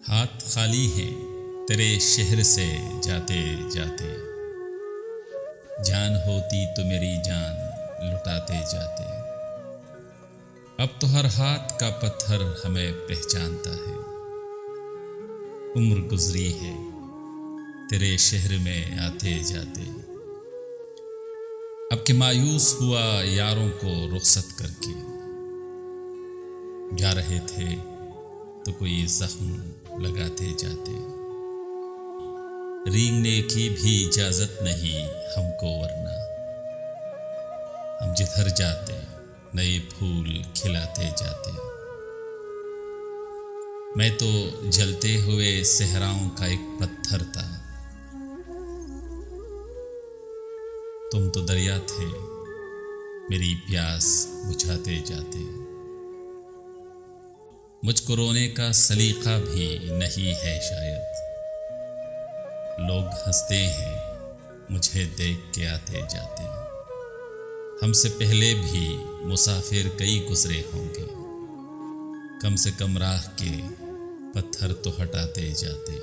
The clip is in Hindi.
हाथ खाली हैं तेरे शहर से जाते जाते, जान होती तो मेरी जान लुटाते जाते। अब तो हर हाथ का पत्थर हमें पहचानता है। उम्र गुजरी है तेरे शहर में आते जाते। अब के मायूस हुआ यारों को रुखसत करके, जा रहे थे तो कोई जख्म लगाते जाते। रेंगने की भी इजाजत नहीं हमको, वरना हम जिधर जाते नए फूल खिलाते जाते। मैं तो जलते हुए सहराओं का एक पत्थर था, तुम तो दरिया थे मेरी प्यास बुझाते जाते। मुझको रोने का सलीका भी नहीं है शायद, लोग हंसते हैं मुझे देख के आते जाते। हमसे पहले भी मुसाफिर कई गुजरे होंगे, कम से कम राह के पत्थर तो हटाते जाते।